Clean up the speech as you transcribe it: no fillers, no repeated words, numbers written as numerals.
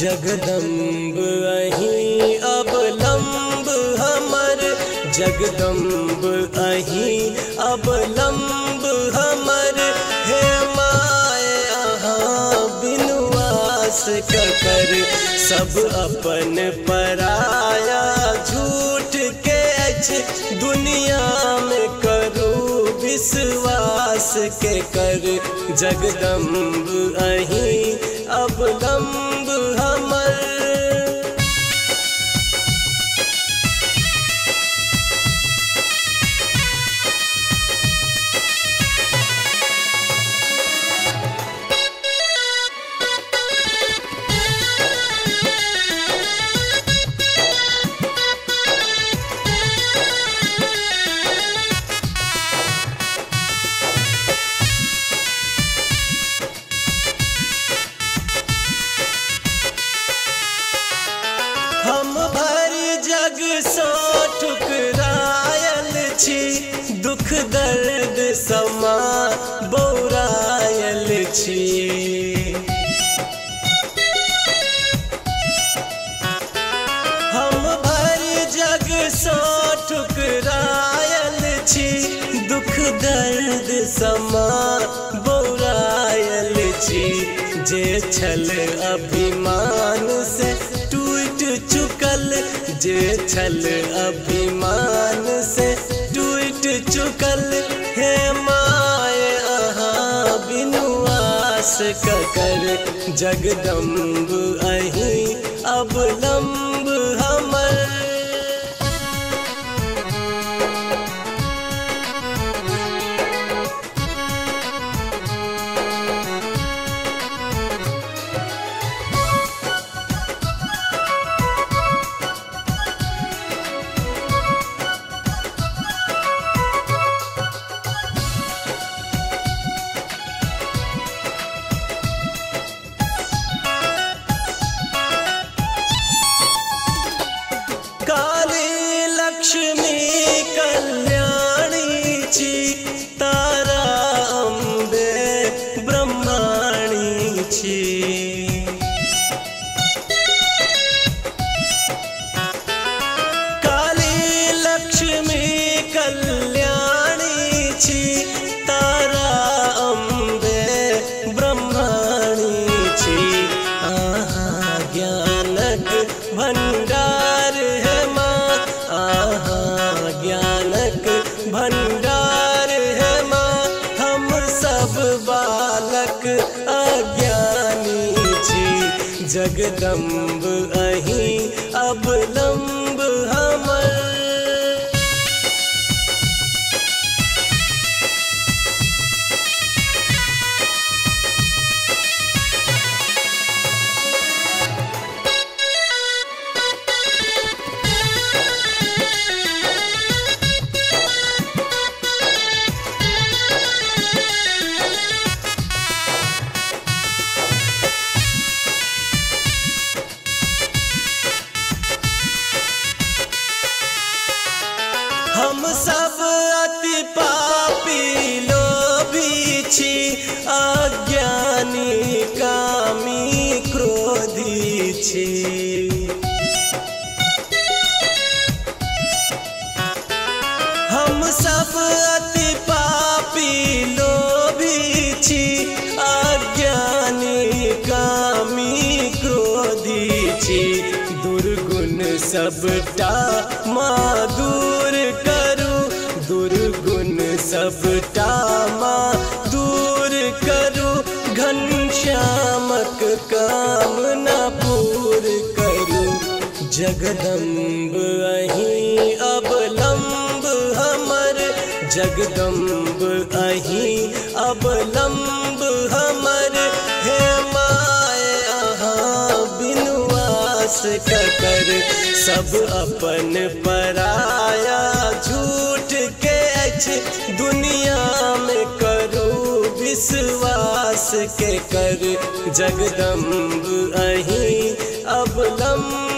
जगदम्ब अहीं अवलंब हमर, जगदम्ब अहीं अवलंब हमर। हे माय अहाँ बिनु आस ककर, सब अपन पराया झूठ के अछि। दुनिया में करू विश्वास के कर, जगदम्ब अहीं अवलंब हमर। हम भरी जग सो ठुकरायल छी, दुख दर्द समा बौरायल छी। हम भरी जग सो ठुकरायल छी, दुख दर्द समा बौरायल छी। जे छल अभिमान से टूट चुकल, जे छल अभिमान से टूट चुकल। हे माय अहाँ बिनु आस ककर, जगदम्ब अहीं अवलंब हमर। काली लक्ष्मी कल्याणी छी, तारा अम्बे ब्रह्माणी छी। काली लक्ष्मी कल्याणी छी, तारा अम्बे ब्रह्माणी छी। आहा ज्ञानक भंडार है माँ, आहा ज्ञानक भंडार है माँ। हम सब बालक अज्ञानी छी, जगदम्ब अहीं अवलंब हमर। हम सब अति पापी लोभी छी, अज्ञानी कामी क्रोधी छी। हम सब अति पापी लोभी छी, अज्ञानी कामी क्रोधी छी। दुर्गुण सबटा माँ दूर करू, दुर्गुण सबटा माँ दूर करू। घनश्यामक कामना पूर करू, जगदम्ब अहीं अवलंब हमर। जगदम्ब अहीं अवलंब हमर। हे माय अहाँ बिनु आस ककर, सब अपन पराया झूठ के अछि। दुनिया में करू विश्वास के कर, जगदम्ब अहीं अवलंब